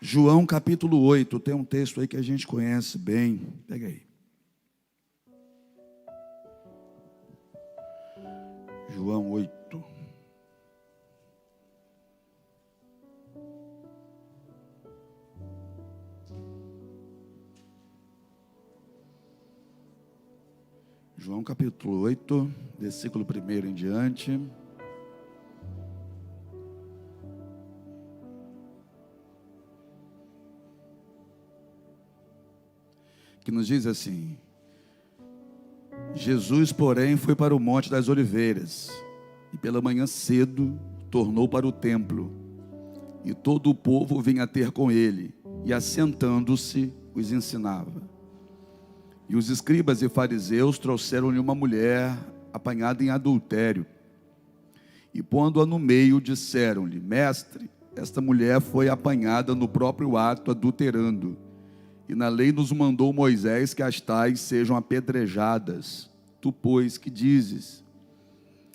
João capítulo 8, tem um texto aí que a gente conhece bem. Pega aí. João 8. João capítulo 8, versículo 1 em diante. Que nos diz assim: Jesus, porém, foi para o Monte das Oliveiras, e pela manhã cedo tornou para o templo, e todo o povo vinha ter com ele, e assentando-se, os ensinava. E os escribas e fariseus trouxeram-lhe uma mulher apanhada em adultério, e pondo-a no meio, disseram-lhe: Mestre, esta mulher foi apanhada no próprio ato, adulterando. E na lei nos mandou Moisés que as tais sejam apedrejadas. Tu, pois, que dizes?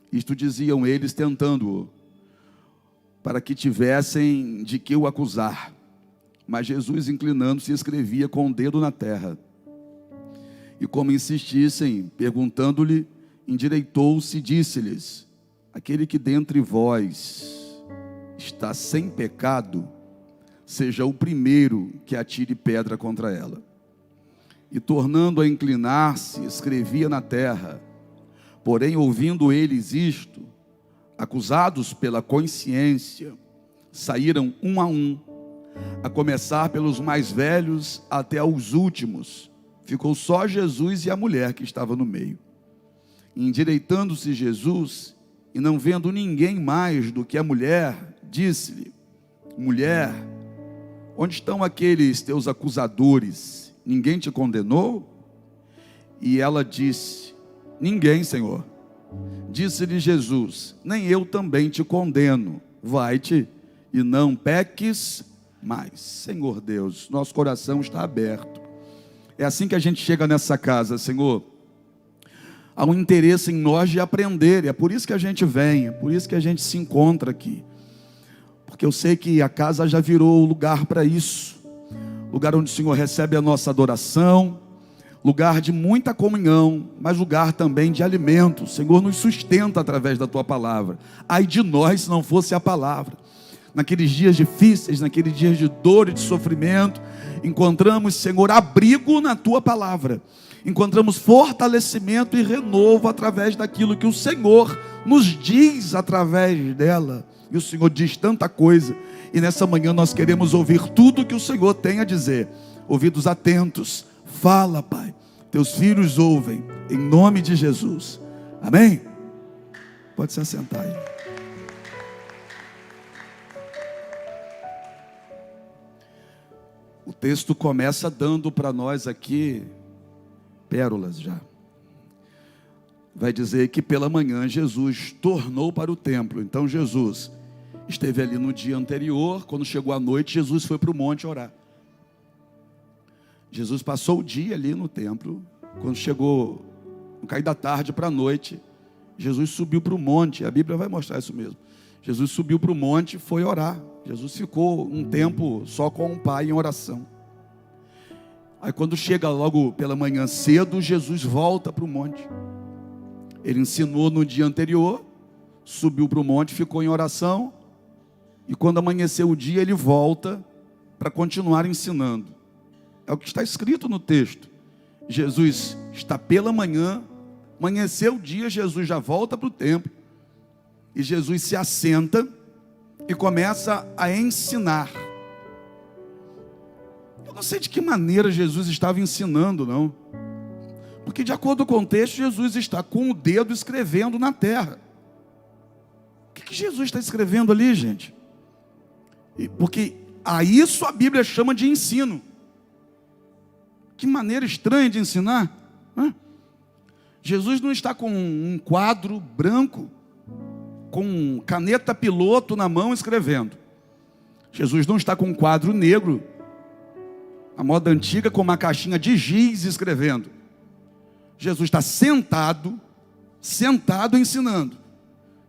Isto diziam eles, tentando-o, para que tivessem de que o acusar. Mas Jesus, inclinando-se, escrevia com o dedo na terra. E como insistissem, perguntando-lhe, endireitou-se e disse-lhes: Aquele que dentre vós está sem pecado, seja o primeiro que atire pedra contra ela. E tornando a inclinar-se, escrevia na terra. Porém, ouvindo eles isto, acusados pela consciência, saíram um, a começar pelos mais velhos até aos últimos. Ficou só Jesus e a mulher que estava no meio. Endireitando-se Jesus, e não vendo ninguém mais do que a mulher, disse-lhe: Mulher, onde estão aqueles teus acusadores? Ninguém te condenou? E ela disse: Ninguém, Senhor. Disse-lhe Jesus: Nem eu também te condeno. Vai-te e não peques mais. Senhor Deus, nosso coração está aberto. É assim que a gente chega nessa casa, Senhor. Há um interesse em nós de aprender. É por isso que a gente vem, é por isso que a gente se encontra aqui. Porque eu sei que a casa já virou lugar para isso. Lugar onde o Senhor recebe a nossa adoração. Lugar de muita comunhão, mas lugar também de alimento. O Senhor nos sustenta através da Tua palavra. Ai de nós se não fosse a palavra. Naqueles dias difíceis, naqueles dias de dor e de sofrimento, encontramos, Senhor, abrigo na Tua palavra. Encontramos fortalecimento e renovo através daquilo que o Senhor nos diz através dela. E o Senhor diz tanta coisa, e nessa manhã nós queremos ouvir tudo que o Senhor tem a dizer. Ouvidos atentos, fala, Pai, teus filhos ouvem, em nome de Jesus, amém? Pode se assentar aí. O texto começa dando para nós aqui pérolas já. Vai dizer que pela manhã Jesus tornou para o templo. Então Jesus esteve ali no dia anterior. Quando chegou a noite, Jesus foi para o monte orar. Jesus passou o dia ali no templo. Quando chegou no cair da tarde para a noite, Jesus subiu para o monte. A Bíblia vai mostrar isso mesmo. Jesus subiu para o monte e foi orar. Jesus ficou um tempo só com o Pai em oração. Aí quando chega logo pela manhã cedo, Jesus volta para o monte. Ele ensinou no dia anterior, subiu para o monte, ficou em oração. E quando amanheceu o dia, ele volta para continuar ensinando. É o que está escrito no texto. Jesus está pela manhã, amanheceu o dia, Jesus já volta para o templo. E Jesus se assenta e começa a ensinar. Eu não sei de que maneira Jesus estava ensinando, não. Porque de acordo com o texto, Jesus está com o dedo escrevendo na terra. O que Jesus está escrevendo ali, gente? Porque a isso a Bíblia chama de ensino. Que maneira estranha de ensinar. Jesus não está com um quadro branco, com caneta piloto na mão escrevendo. Jesus não está com um quadro negro, a moda antiga, com uma caixinha de giz escrevendo. Jesus está sentado ensinando.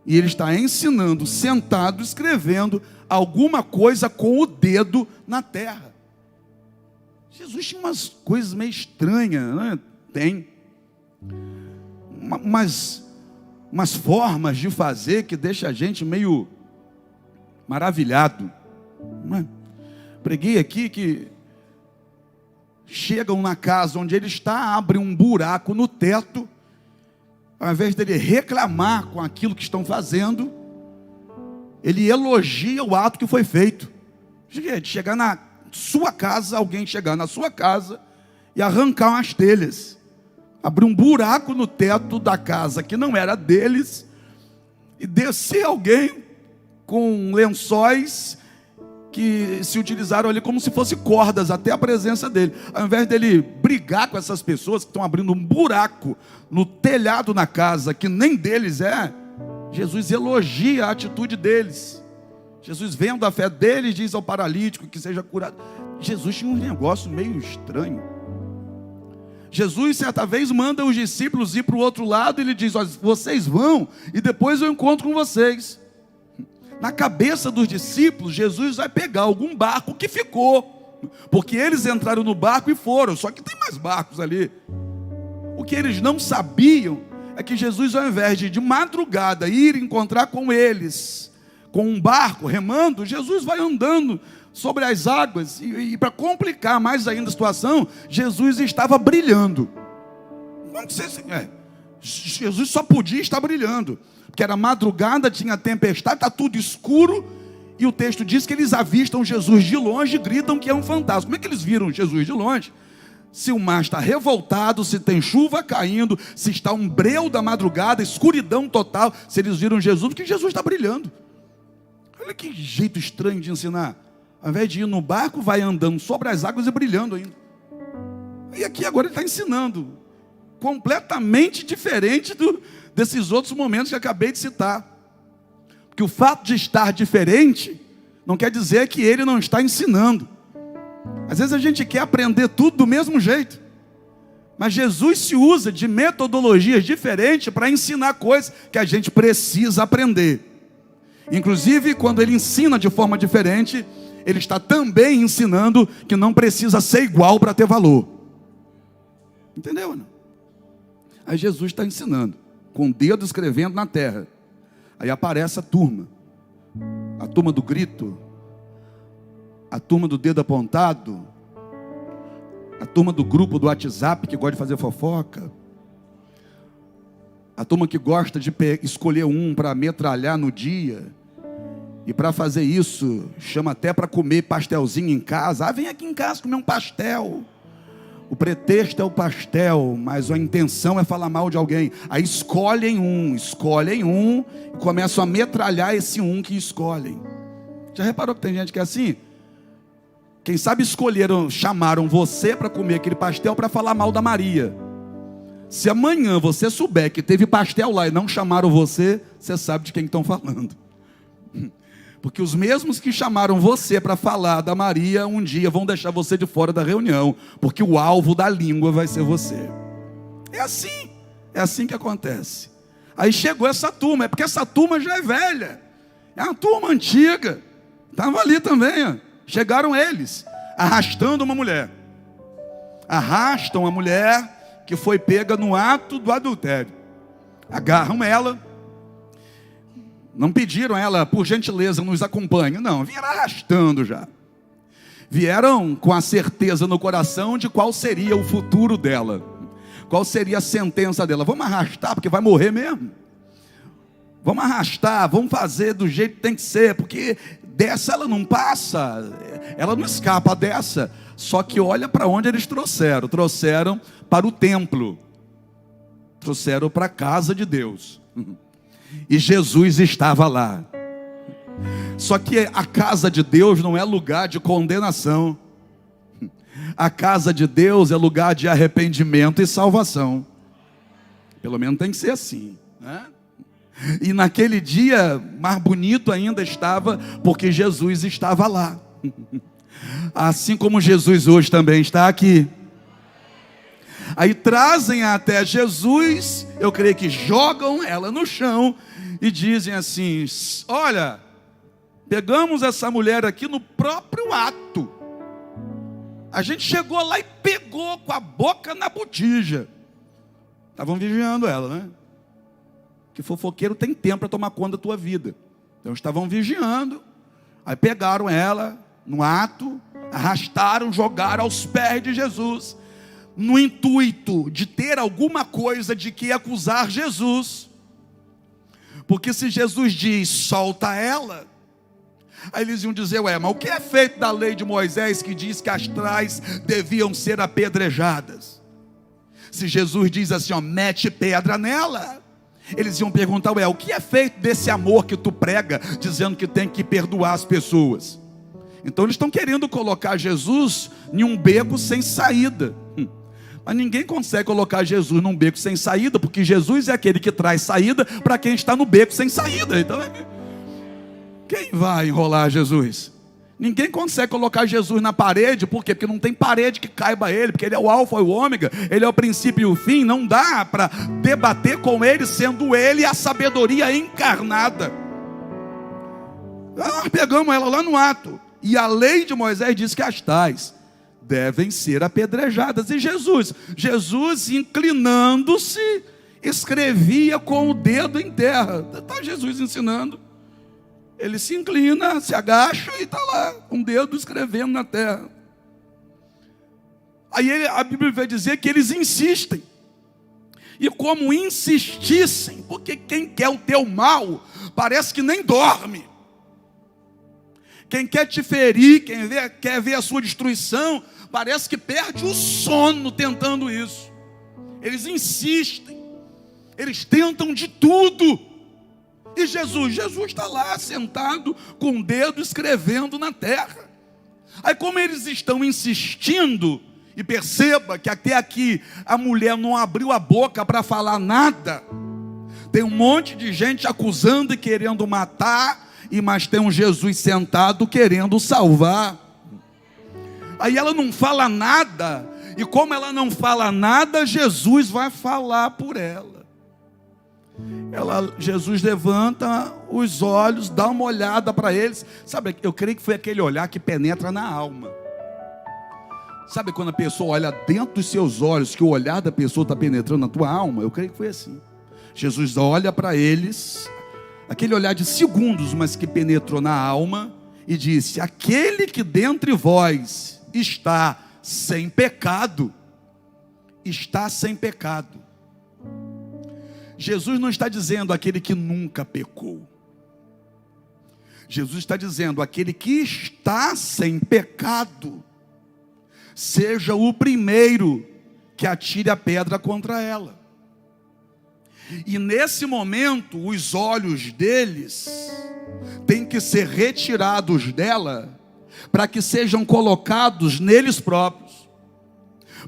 E ele está ensinando, sentado, escrevendo alguma coisa com o dedo na terra. Jesus tinha umas coisas meio estranhas, né? Tem umas formas de fazer que deixa a gente meio maravilhado. Não é? Preguei aqui que chegam na casa onde ele está, abrem um buraco no teto, ao invés dele reclamar com aquilo que estão fazendo, ele elogia o ato que foi feito. De chegar na sua casa, alguém chegar na sua casa e arrancar umas telhas, abrir um buraco no teto da casa que não era deles, e descer alguém com lençóis que se utilizaram ali como se fossem cordas até a presença dele. Ao invés dele brigar com essas pessoas que estão abrindo um buraco no telhado na casa que nem deles é, Jesus elogia a atitude deles. Jesus, vendo a fé deles, diz ao paralítico que seja curado. Jesus tinha um negócio meio estranho. Jesus certa vez manda os discípulos ir para o outro lado e ele diz: vocês vão e depois eu encontro com vocês. Na cabeça dos discípulos, Jesus vai pegar algum barco que ficou, porque eles entraram no barco e foram, só que tem mais barcos ali. O que eles não sabiam é que Jesus, ao invés de madrugada ir encontrar com eles, com um barco remando, Jesus vai andando sobre as águas, e para complicar mais ainda a situação, Jesus estava brilhando. Jesus só podia estar brilhando, porque era madrugada, tinha tempestade, está tudo escuro, e o texto diz que eles avistam Jesus de longe e gritam que é um fantasma. Como é que eles viram Jesus de longe? Se o mar está revoltado, se tem chuva caindo, se está um breu da madrugada, escuridão total, se eles viram Jesus, porque Jesus está brilhando. Olha que jeito estranho de ensinar. Ao invés de ir no barco, vai andando sobre as águas e brilhando ainda. E aqui agora ele está ensinando, completamente diferente desses outros momentos que acabei de citar. Porque o fato de estar diferente não quer dizer que ele não está ensinando. Às vezes a gente quer aprender tudo do mesmo jeito, mas Jesus se usa de metodologias diferentes para ensinar coisas que a gente precisa aprender. Inclusive, quando ele ensina de forma diferente, ele está também ensinando que não precisa ser igual para ter valor. Entendeu, não? Aí Jesus está ensinando, com o dedo escrevendo na terra. Aí aparece a turma do grito, a turma do dedo apontado, a turma do grupo do WhatsApp que gosta de fazer fofoca, a turma que gosta de escolher um para metralhar no dia, e para fazer isso, chama até para comer pastelzinho em casa. Vem aqui em casa comer um pastel. O pretexto é o pastel, mas a intenção é falar mal de alguém. Aí escolhem um, e começam a metralhar esse um que escolhem. Já reparou que tem gente que é assim? Quem sabe chamaram você para comer aquele pastel para falar mal da Maria. Se amanhã você souber que teve pastel lá e não chamaram você, você sabe de quem estão falando. Porque os mesmos que chamaram você para falar da Maria, um dia vão deixar você de fora da reunião, porque o alvo da língua vai ser você. É assim que acontece. Aí chegou essa turma, é porque essa turma já é velha, é uma turma antiga, estava ali também, ó. Chegaram eles, arrastando uma mulher, arrastam a mulher que foi pega no ato do adultério, agarram ela. Não pediram a ela, por gentileza, nos acompanhe. Não, vieram arrastando já. Vieram com a certeza no coração de qual seria o futuro dela. Qual seria a sentença dela. Vamos arrastar, porque vai morrer mesmo. Vamos arrastar, vamos fazer do jeito que tem que ser, porque dessa ela não passa. Ela não escapa dessa. Só que olha para onde eles trouxeram. Trouxeram para o templo. Trouxeram para a casa de Deus. E Jesus estava lá. Só que a casa de Deus não é lugar de condenação. A casa de Deus é lugar de arrependimento e salvação. Pelo menos tem que ser assim, né? E naquele dia, mais bonito ainda estava, porque Jesus estava lá. Assim como Jesus hoje também está aqui. Aí trazem até Jesus, eu creio que jogam ela no chão e dizem assim: olha, pegamos essa mulher aqui no próprio ato. A gente chegou lá e pegou com a boca na botija. Estavam vigiando ela, né? Que fofoqueiro tem tempo para tomar conta da tua vida. Então estavam vigiando. Aí pegaram ela no ato, arrastaram, jogaram aos pés de Jesus, no intuito de ter alguma coisa de que acusar Jesus. Porque se Jesus diz, solta ela, aí eles iam dizer, ué, mas o que é feito da lei de Moisés que diz que as trais deviam ser apedrejadas? Se Jesus diz assim, ó, mete pedra nela, eles iam perguntar, ué, o que é feito desse amor que tu prega, dizendo que tem que perdoar as pessoas? Então eles estão querendo colocar Jesus em um beco sem saída. Mas ninguém consegue colocar Jesus num beco sem saída, porque Jesus é aquele que traz saída para quem está no beco sem saída. Então, quem vai enrolar Jesus? Ninguém consegue colocar Jesus na parede, por quê? Porque não tem parede que caiba a ele, porque ele é o alfa e o ômega, ele é o princípio e o fim. Não dá para debater com ele, sendo ele a sabedoria encarnada. Nós pegamos ela lá no ato, e a lei de Moisés diz que as tais devem ser apedrejadas. E Jesus inclinando-se, escrevia com o dedo em terra. Está Jesus ensinando. Ele se inclina, se agacha e está lá, com o dedo escrevendo na terra. Aí a Bíblia vai dizer que eles insistem. E como insistissem, porque quem quer o teu mal, parece que nem dorme. Quem quer te ferir, quer ver a sua destruição, parece que perde o sono tentando isso. Eles insistem, eles tentam de tudo. E Jesus está lá sentado com o dedo escrevendo na terra. Aí como eles estão insistindo, e perceba que até aqui a mulher não abriu a boca para falar nada, tem um monte de gente acusando e querendo matar, mas tem um Jesus sentado querendo salvar. Aí ela não fala nada, e como ela não fala nada, Jesus vai falar por ela. Jesus levanta os olhos, dá uma olhada para eles. Sabe, eu creio que foi aquele olhar que penetra na alma. Sabe quando a pessoa olha dentro dos seus olhos, que o olhar da pessoa está penetrando na tua alma? Eu creio que foi assim. Jesus olha para eles, aquele olhar de segundos, mas que penetrou na alma, e disse: aquele que dentre vós está sem pecado, está sem pecado. Jesus não está dizendo aquele que nunca pecou. Jesus está dizendo aquele que está sem pecado, seja o primeiro que atire a pedra contra ela. E nesse momento, os olhos deles têm que ser retirados dela, para que sejam colocados neles próprios.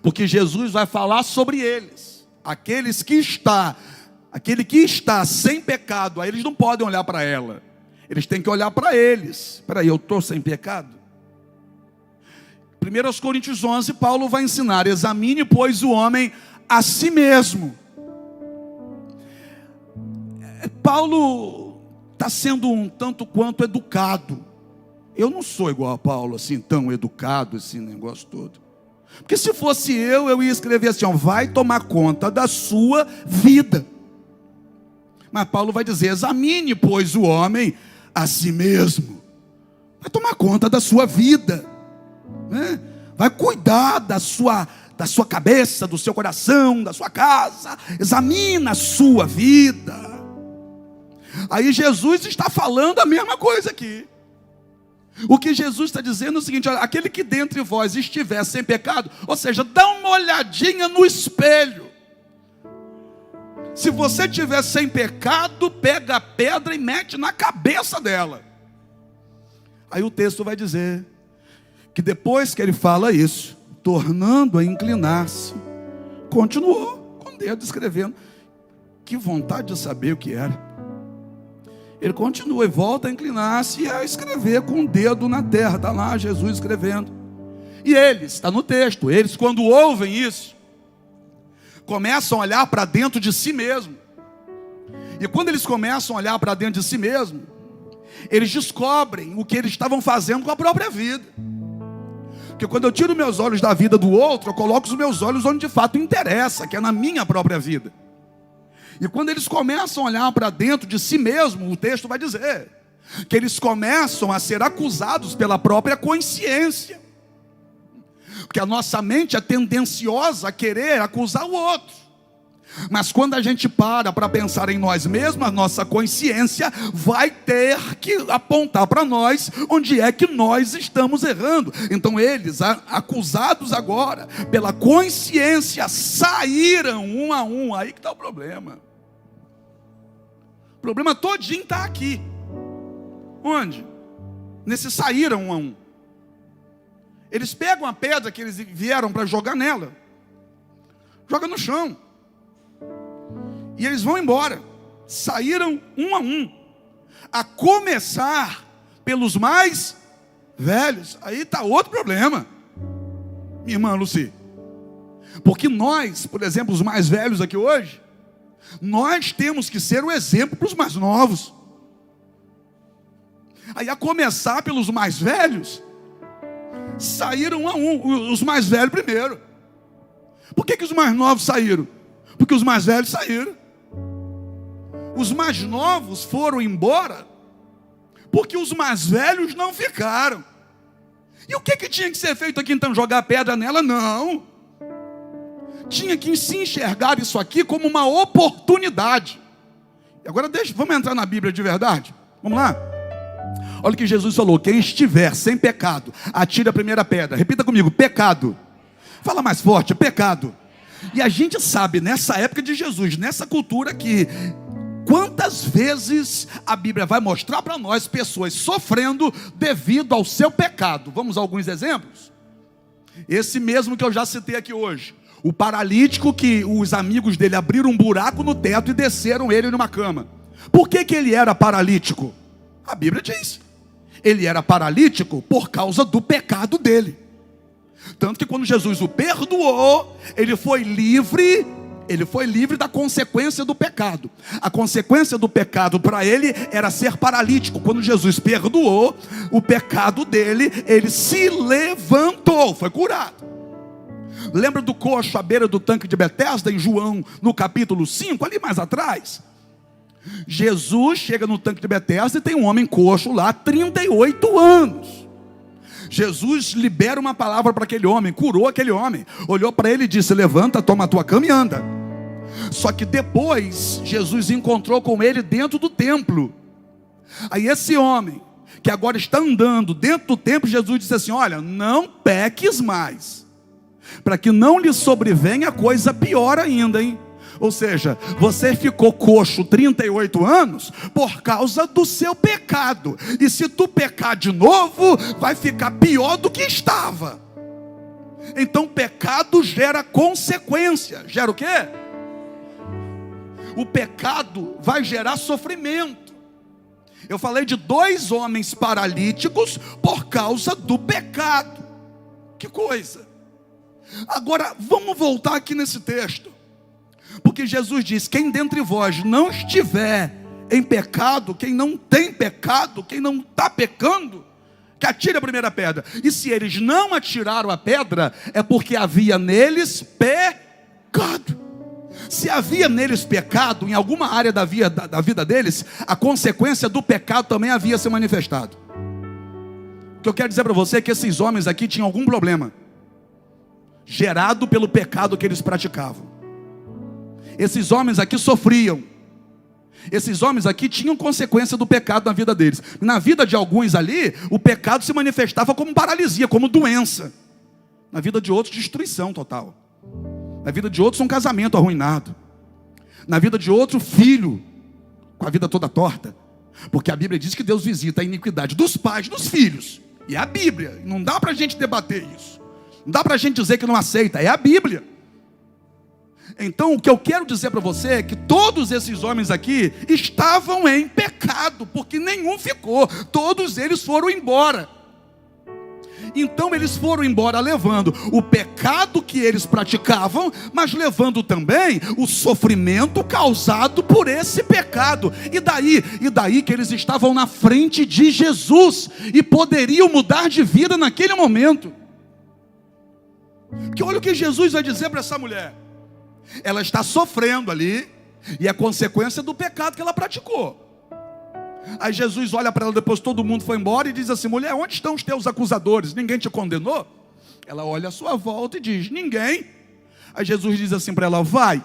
Porque Jesus vai falar sobre eles, aquele que está sem pecado. Aí eles não podem olhar para ela, eles têm que olhar para eles. Espera aí, eu estou sem pecado? 1 Coríntios 11, Paulo vai ensinar: examine, pois, o homem a si mesmo. Paulo está sendo um tanto quanto educado. Eu não sou igual a Paulo, assim, tão educado, esse negócio todo. Porque se fosse eu ia escrever assim, ó, vai tomar conta da sua vida. Mas Paulo vai dizer: examine, pois, o homem a si mesmo. Vai tomar conta da sua vida, né? Vai cuidar da sua cabeça, do seu coração, da sua casa. Examina a sua vida. Aí Jesus está falando a mesma coisa aqui. O que Jesus está dizendo é o seguinte: olha, aquele que dentre vós estiver sem pecado, ou seja, dá uma olhadinha no espelho. Se você estiver sem pecado, pega a pedra e mete na cabeça dela. Aí o texto vai dizer que depois que ele fala isso, tornando a inclinar-se, continuou com o dedo escrevendo. Que vontade de saber o que era. Ele continua e volta a inclinar-se e a escrever com o dedo na terra. Está lá Jesus escrevendo. E eles, está no texto, eles quando ouvem isso, começam a olhar para dentro de si mesmo. E quando eles começam a olhar para dentro de si mesmo, eles descobrem o que eles estavam fazendo com a própria vida. Porque quando eu tiro meus olhos da vida do outro, eu coloco os meus olhos onde de fato interessa, que é na minha própria vida. E quando eles começam a olhar para dentro de si mesmo, o texto vai dizer que eles começam a ser acusados pela própria consciência. Porque a nossa mente é tendenciosa a querer acusar o outro. Mas quando a gente para pensar em nós mesmos, a nossa consciência vai ter que apontar para nós onde é que nós estamos errando. Então eles, acusados agora pela consciência, saíram um a um. Aí que está o problema. O problema todinho está aqui. Onde? Nesse saíram um a um. Eles pegam a pedra que eles vieram para jogar nela, joga no chão, e eles vão embora. Saíram um a um, a começar pelos mais velhos. Aí está outro problema, minha irmã Luci. Porque nós, por exemplo, os mais velhos aqui hoje, nós temos que ser o exemplo para os mais novos. Aí a começar pelos mais velhos, saíram um a um, os mais velhos primeiro. Por que os mais novos saíram? Porque os mais velhos saíram. Os mais novos foram embora porque os mais velhos não ficaram. E o que tinha que ser feito aqui então? Jogar pedra nela? Não. Tinha que se enxergar isso aqui como uma oportunidade. Agora vamos entrar na Bíblia de verdade? Vamos lá? Olha o que Jesus falou: quem estiver sem pecado, atire a primeira pedra. Repita comigo: pecado. Fala mais forte: pecado. E a gente sabe, nessa época de Jesus, nessa cultura aqui, quantas vezes a Bíblia vai mostrar para nós pessoas sofrendo devido ao seu pecado. Vamos a alguns exemplos? Esse mesmo que eu já citei aqui hoje, o paralítico que os amigos dele abriram um buraco no teto e desceram ele numa cama. Por que ele era paralítico? A Bíblia diz: ele era paralítico por causa do pecado dele. Tanto que quando Jesus o perdoou, ele foi livre da consequência do pecado. A consequência do pecado para ele era ser paralítico. Quando Jesus perdoou o pecado dele, ele se levantou, foi curado. Lembra do coxo à beira do tanque de Betesda, em João, no capítulo 5, ali mais atrás? Jesus chega no tanque de Betesda e tem um homem coxo lá, 38 anos. Jesus libera uma palavra para aquele homem, curou aquele homem, olhou para ele e disse: levanta, toma a tua cama e anda. Só que depois Jesus encontrou com ele dentro do templo. Aí esse homem, que agora está andando dentro do templo, Jesus disse assim: olha, não peques mais, para que não lhe sobrevenha coisa pior ainda, hein? Ou seja, você ficou coxo 38 anos por causa do seu pecado. E se tu pecar de novo, vai ficar pior do que estava. Então pecado gera consequência. Gera o quê? O pecado vai gerar sofrimento. Eu falei de 2 homens paralíticos por causa do pecado. Que coisa. Agora vamos voltar aqui nesse texto. Porque Jesus diz: quem dentre vós não estiver em pecado, quem não tem pecado, quem não está pecando, que atire a primeira pedra. E se eles não atiraram a pedra, é porque havia neles pecado. Se havia neles pecado, em alguma área da vida deles, a consequência do pecado também havia se manifestado. O que eu quero dizer para você é que esses homens aqui tinham algum problema gerado pelo pecado que eles praticavam. Esses homens aqui sofriam. Esses homens aqui tinham consequência do pecado na vida deles. Na vida de alguns ali, o pecado se manifestava como paralisia, como doença. Na vida de outros, destruição total. Na vida de outros, um casamento arruinado. Na vida de outro, filho com a vida toda torta. Porque a Bíblia diz que Deus visita a iniquidade dos pais, dos filhos. E é a Bíblia. Não dá para a gente debater isso. Não dá para a gente dizer que não aceita. É a Bíblia. Então o que eu quero dizer para você é que todos esses homens aqui estavam em pecado, porque nenhum ficou, todos eles foram embora. Então eles foram embora levando o pecado que eles praticavam, mas levando também o sofrimento causado por esse pecado. E daí que eles estavam na frente de Jesus e poderiam mudar de vida naquele momento. Porque olha o que Jesus vai dizer para essa mulher. Ela está sofrendo ali, e é consequência do pecado que ela praticou. Aí Jesus olha para ela, depois todo mundo foi embora, e diz assim: mulher, onde estão os teus acusadores? Ninguém te condenou? Ela olha à sua volta e diz: ninguém. Aí Jesus diz assim para ela: vai,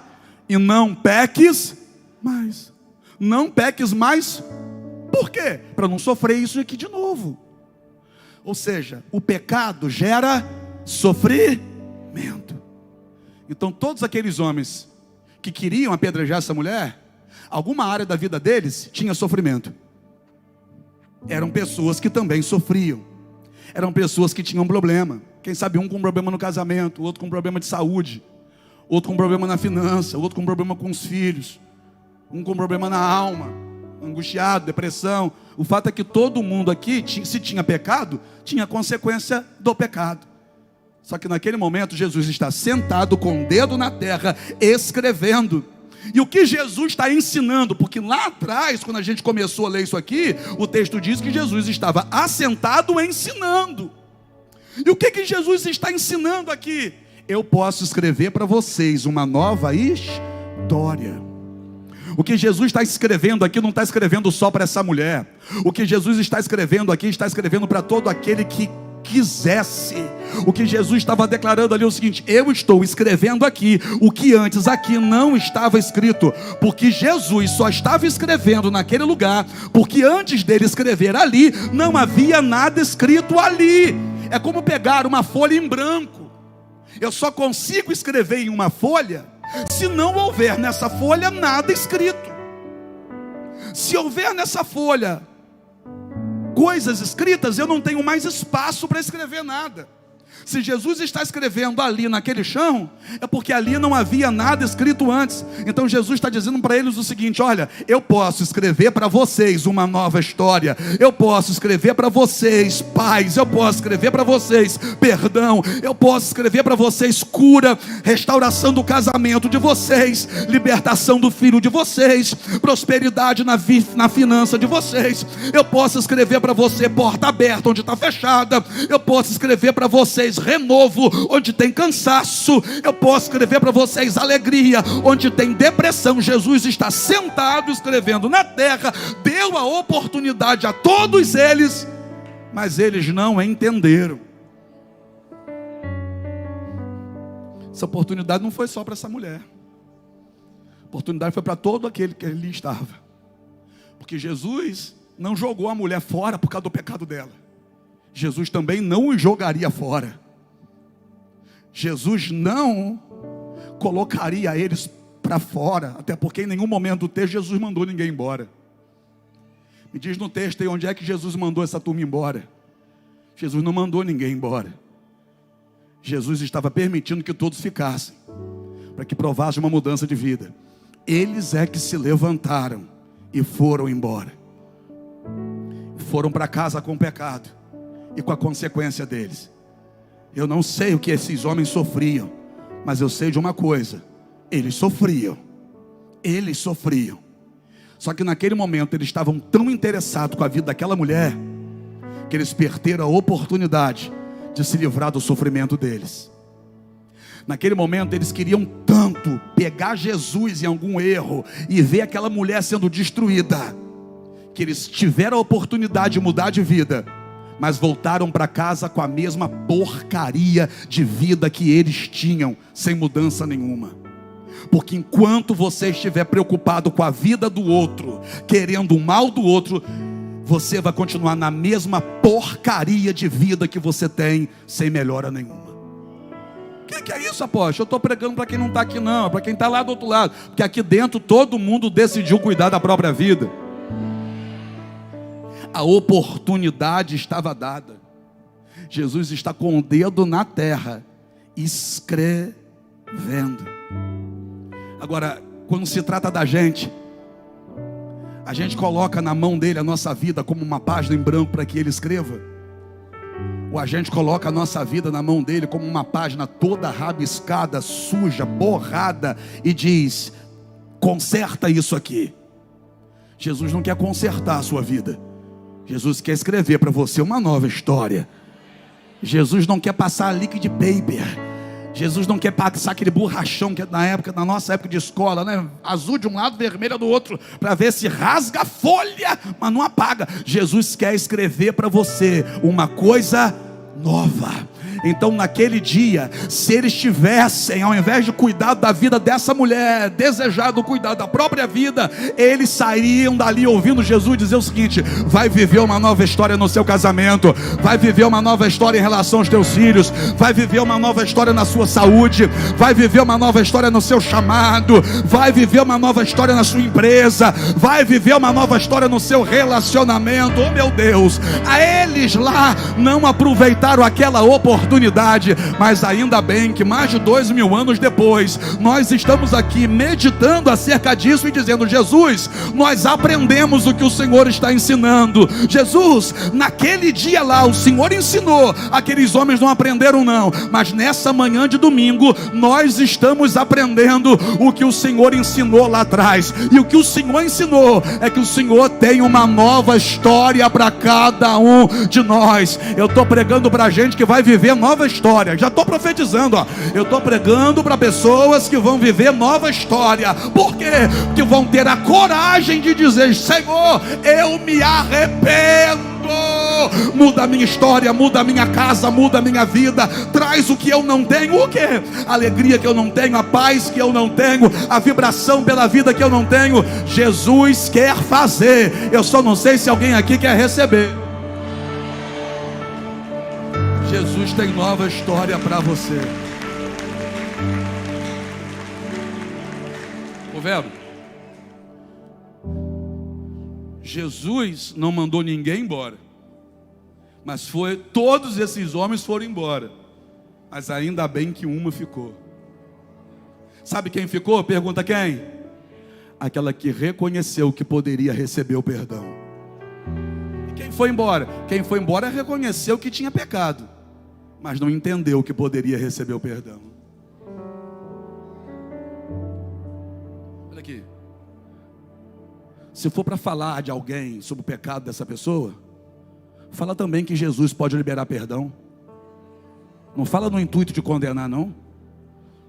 e não peques mais. Não peques mais. Por quê? Para não sofrer isso aqui de novo. Ou seja, o pecado gera sofrimento. Então todos aqueles homens que queriam apedrejar essa mulher, alguma área da vida deles tinha sofrimento. Eram pessoas que também sofriam. Eram pessoas que tinham problema. Quem sabe um com problema no casamento, outro com problema de saúde, outro com problema na finança, outro com problema com os filhos, um com problema na alma, angustiado, depressão. O fato é que todo mundo aqui, se tinha pecado, tinha consequência do pecado. Só que naquele momento Jesus está sentado com o dedo na terra, escrevendo. E o que Jesus está ensinando? Porque lá atrás, quando a gente começou a ler isso aqui, o texto diz que Jesus estava assentado ensinando. E o que Jesus está ensinando aqui? Eu posso escrever para vocês uma nova história. O que Jesus está escrevendo aqui não está escrevendo só para essa mulher. O que Jesus está escrevendo aqui, está escrevendo para todo aquele que quisesse. O que Jesus estava declarando ali é o seguinte: eu estou escrevendo aqui o que antes aqui não estava escrito, porque Jesus só estava escrevendo naquele lugar, porque antes dele escrever ali, não havia nada escrito ali. É como pegar uma folha em branco. Eu só consigo escrever em uma folha se não houver nessa folha nada escrito. Se houver nessa folha coisas escritas, eu não tenho mais espaço para escrever nada. Se Jesus está escrevendo ali naquele chão, é porque ali não havia nada escrito antes. Então Jesus está dizendo para eles o seguinte: olha, eu posso escrever para vocês uma nova história. Eu posso escrever para vocês paz. Eu posso escrever para vocês perdão. Eu posso escrever para vocês cura, restauração do casamento de vocês, libertação do filho de vocês, prosperidade na finança de vocês. Eu posso escrever para você porta aberta onde está fechada. Eu posso escrever para vocês renovo onde tem cansaço. Eu posso escrever para vocês alegria onde tem depressão. Jesus está sentado escrevendo na terra, deu a oportunidade a todos eles, mas eles não entenderam. Essa oportunidade não foi só para essa mulher. A oportunidade foi para todo aquele que ali estava. Porque Jesus não jogou a mulher fora por causa do pecado dela. Jesus também não o jogaria fora. Jesus não colocaria eles para fora, até porque em nenhum momento do texto Jesus mandou ninguém embora. Me diz no texto aí onde é que Jesus mandou essa turma embora. Jesus não mandou ninguém embora. Jesus estava permitindo que todos ficassem, para que provassem uma mudança de vida. Eles é que se levantaram e foram embora. Foram para casa com o pecado e com a consequência deles. Eu não sei o que esses homens sofriam, mas eu sei de uma coisa: eles sofriam. Eles sofriam. Só que naquele momento eles estavam tão interessados com a vida daquela mulher, que eles perderam a oportunidade de se livrar do sofrimento deles. Naquele momento eles queriam tanto pegar Jesus em algum erro e ver aquela mulher sendo destruída, que eles tiveram a oportunidade de mudar de vida, mas voltaram para casa com a mesma porcaria de vida que eles tinham, sem mudança nenhuma. Porque enquanto você estiver preocupado com a vida do outro, querendo o mal do outro, você vai continuar na mesma porcaria de vida que você tem, sem melhora nenhuma. O que é isso, apóstolo? Eu estou pregando para quem não está aqui não, para quem está lá do outro lado, porque aqui dentro todo mundo decidiu cuidar da própria vida. A oportunidade estava dada. Jesus está com o dedo na terra, escrevendo. Agora, quando se trata da gente, a gente coloca na mão dele a nossa vida como uma página em branco para que ele escreva. O agente coloca a nossa vida na mão dele como uma página toda rabiscada, suja, borrada, e diz: conserta isso aqui. Jesus não quer consertar a sua vida. Jesus quer escrever para você uma nova história. Jesus não quer passar liquid paper. Jesus não quer passar aquele borrachão que na nossa época de escola, né? Azul de um lado, vermelho do outro, para ver se rasga a folha, mas não apaga. Jesus quer escrever para você uma coisa nova. Então naquele dia, se eles tivessem, ao invés de cuidar da vida dessa mulher, desejado cuidar da própria vida, eles sairiam dali ouvindo Jesus dizer o seguinte: vai viver uma nova história no seu casamento, vai viver uma nova história em relação aos teus filhos, vai viver uma nova história na sua saúde, vai viver uma nova história no seu chamado, vai viver uma nova história na sua empresa, vai viver uma nova história no seu relacionamento. Oh meu Deus, a eles lá não aproveitaram aquela oportunidade, mas ainda bem que mais de 2000 anos depois, nós estamos aqui meditando acerca disso e dizendo: Jesus, nós aprendemos o que o Senhor está ensinando. Jesus, naquele dia lá o Senhor ensinou, aqueles homens não aprenderam não, mas nessa manhã de domingo, nós estamos aprendendo o que o Senhor ensinou lá atrás. E o que o Senhor ensinou é que o Senhor tem uma nova história para cada um de nós. Eu estou pregando para gente que vai viver nova história. Já estou profetizando, ó. Eu estou pregando para pessoas que vão viver nova história. Por quê? Que vão ter a coragem de dizer: Senhor, eu me arrependo. Muda a minha história, muda a minha casa, muda a minha vida. Traz o que eu não tenho. O quê? A alegria que eu não tenho, a paz que eu não tenho, a vibração pela vida que eu não tenho. Jesus quer fazer. Eu só não sei se alguém aqui quer receber. Jesus tem nova história para você. Ô Vero, Jesus não mandou ninguém embora, mas todos esses homens foram embora, mas ainda bem que uma ficou. Sabe quem ficou? Pergunta quem? Aquela que reconheceu que poderia receber o perdão. E quem foi embora? Quem foi embora reconheceu que tinha pecado, mas não entendeu que poderia receber o perdão. Olha aqui. Se for para falar de alguém sobre o pecado dessa pessoa, fala também que Jesus pode liberar perdão. Não fala no intuito de condenar, não.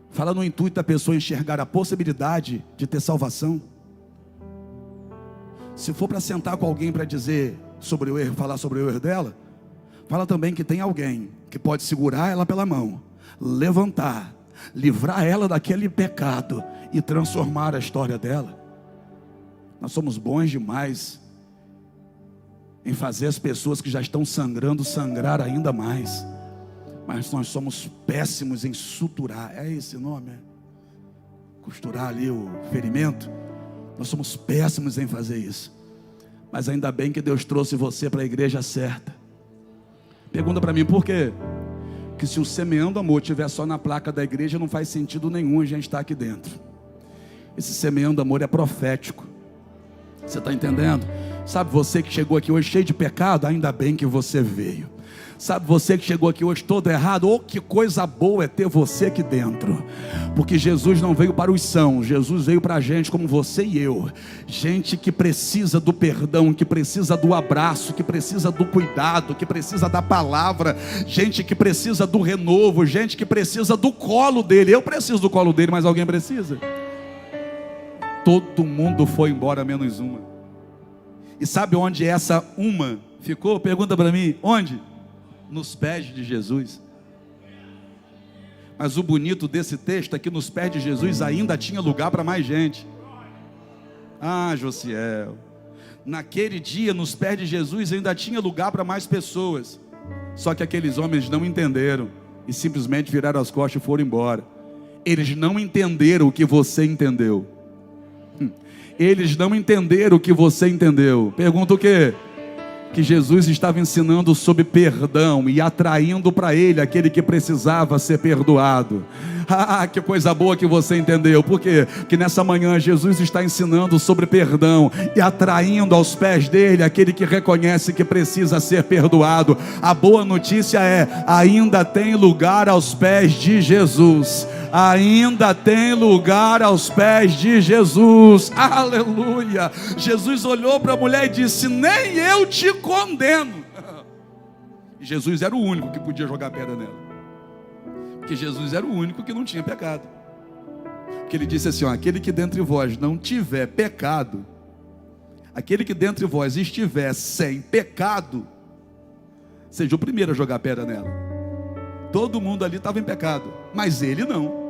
Fala no intuito da pessoa enxergar a possibilidade de ter salvação. Se for para sentar com alguém para dizer sobre o erro, falar sobre o erro dela, fala também que tem alguém que pode segurar ela pela mão, levantar, livrar ela daquele pecado e transformar a história dela. Nós somos bons demais em fazer as pessoas que já estão sangrando sangrar ainda mais, mas nós somos péssimos em suturar. É esse nome? Costurar ali o ferimento. Nós somos péssimos em fazer isso. Mas ainda bem que Deus trouxe você para a igreja certa. Pergunta para mim, por quê? Que se o Semeando Amor estiver só na placa da igreja, não faz sentido nenhum a gente estar aqui dentro. Esse Semeando Amor é profético. Você está entendendo? Sabe, você que chegou aqui hoje cheio de pecado, ainda bem que você veio. Sabe, você que chegou aqui hoje todo errado, oh, que coisa boa é ter você aqui dentro. Porque Jesus não veio para os sãos, Jesus veio para a gente como você e eu. Gente que precisa do perdão, que precisa do abraço, que precisa do cuidado, que precisa da palavra. Gente que precisa do renovo, gente que precisa do colo dele. Eu preciso do colo dele, mas alguém precisa? Todo mundo foi embora, menos uma. E sabe onde essa uma ficou? Pergunta para mim, onde? Nos pés de Jesus. Mas o bonito desse texto é que nos pés de Jesus ainda tinha lugar para mais gente. Ah, Josiel, naquele dia nos pés de Jesus ainda tinha lugar para mais pessoas. Só que aqueles homens não entenderam e simplesmente viraram as costas e foram embora. Eles não entenderam o que você entendeu. Eles não entenderam o que você entendeu. Pergunta o quê? que Jesus estava ensinando sobre perdão e atraindo para Ele aquele que precisava ser perdoado. Ah, que coisa boa que você entendeu. Por quê? Porque nessa manhã Jesus está ensinando sobre perdão e atraindo aos pés dele aquele que reconhece que precisa ser perdoado. A boa notícia é: ainda tem lugar aos pés de Jesus. Ainda tem lugar aos pés de Jesus. Aleluia. Jesus olhou para a mulher e disse: nem eu te condeno. E Jesus era o único que podia jogar pedra nela, porque Jesus era o único que não tinha pecado. Porque ele disse assim: ó, aquele que dentre vós não tiver pecado, aquele que dentre vós estiver sem pecado, seja o primeiro a jogar pedra nela. Todo mundo ali estava em pecado, mas ele não.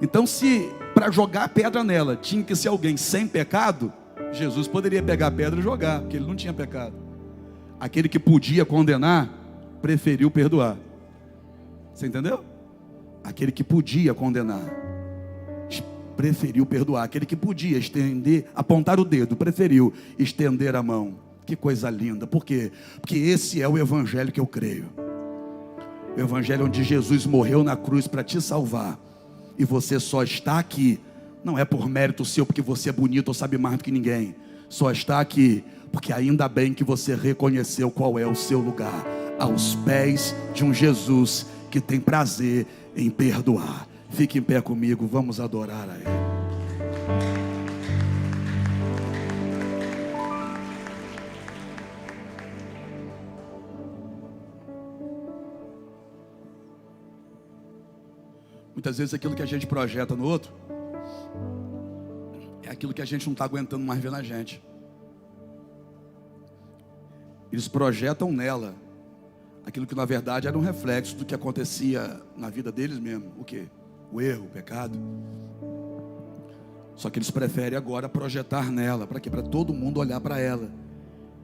Então, se para jogar pedra nela tinha que ser alguém sem pecado, Jesus poderia pegar a pedra e jogar, porque ele não tinha pecado. Aquele que podia condenar preferiu perdoar. Você entendeu? Aquele que podia condenar preferiu perdoar. Aquele que podia estender, apontar o dedo, preferiu estender a mão. Que coisa linda. Por quê? Porque esse é o evangelho que eu creio. O evangelho onde Jesus morreu na cruz para te salvar, e você só está aqui, não é por mérito seu, porque você é bonito ou sabe mais do que ninguém. Só está aqui porque ainda bem que você reconheceu qual é o seu lugar, aos pés de um Jesus que tem prazer em perdoar. Fique em pé comigo, vamos adorar a Ele. Muitas vezes aquilo que a gente projeta no outro é aquilo que a gente não está aguentando mais ver na gente. Eles projetam nela aquilo que na verdade era um reflexo do que acontecia na vida deles mesmo. O quê? O erro, o pecado. Só que eles preferem agora projetar nela. Para quê? Para todo mundo olhar para ela.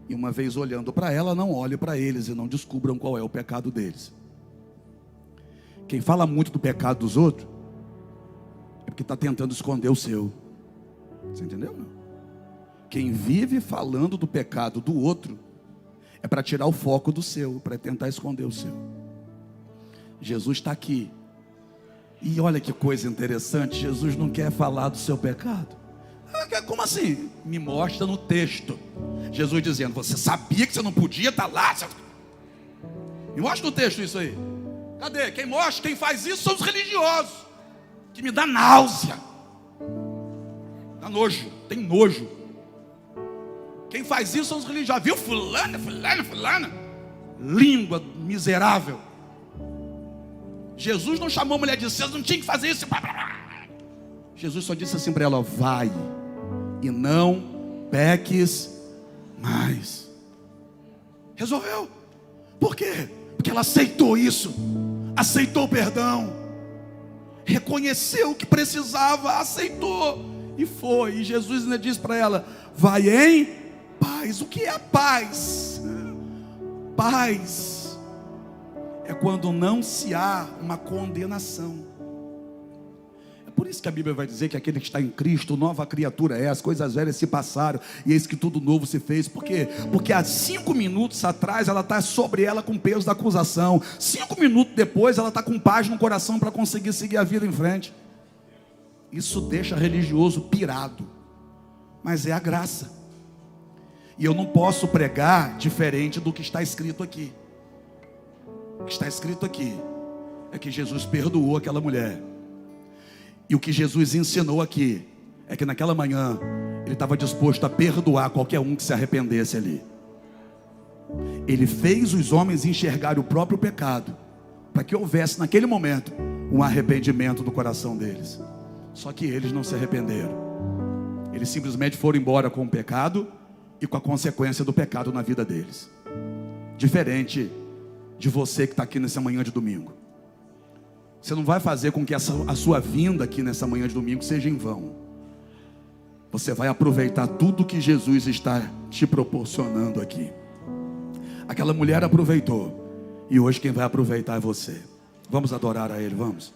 E uma vez olhando para ela, não olhe para eles e não descubram qual é o pecado deles. Quem fala muito do pecado dos outros é porque está tentando esconder o seu. Você entendeu? Não? Quem vive falando do pecado do outro é para tirar o foco do seu, para tentar esconder o seu. Jesus está aqui. E olha que coisa interessante, Jesus não quer falar do seu pecado. Como assim? Me mostra no texto. Jesus dizendo: você sabia que você não podia estar lá? Me mostra no texto isso aí. Cadê? Quem mostra, quem faz isso são os religiosos, que me dá náusea, dá nojo, tem nojo. Quem faz isso são os religiosos. Viu fulana, língua miserável. Jesus não chamou a mulher e disse: vocês não tinham que fazer isso. Jesus só disse assim para ela: vai e não peques mais. Resolveu. Por quê? Porque ela aceitou isso, aceitou o perdão, reconheceu o que precisava, aceitou e foi. E Jesus ainda disse para ela: vai em paz. O que é a paz? Paz é quando não se há uma condenação. É por isso que a Bíblia vai dizer que aquele que está em Cristo, nova criatura é, as coisas velhas se passaram e eis que tudo novo se fez. Por quê? Porque há 5 minutos atrás ela está sobre ela com peso da acusação, 5 minutos depois ela está com paz no coração para conseguir seguir a vida em frente. Isso deixa religioso pirado, mas é a graça. E eu não posso pregar diferente do que está escrito aqui. O que está escrito aqui é que Jesus perdoou aquela mulher. E o que Jesus ensinou aqui é que naquela manhã Ele estava disposto a perdoar qualquer um que se arrependesse ali. Ele fez os homens enxergar o próprio pecado, para que houvesse naquele momento um arrependimento do coração deles. Só que eles não se arrependeram. Eles simplesmente foram embora com o pecado e com a consequência do pecado na vida deles. Diferente de você que está aqui nessa manhã de domingo. Você não vai fazer com que a sua vinda aqui nessa manhã de domingo seja em vão. Você vai aproveitar tudo que Jesus está te proporcionando aqui. Aquela mulher aproveitou, e hoje quem vai aproveitar é você. Vamos adorar a Ele, vamos.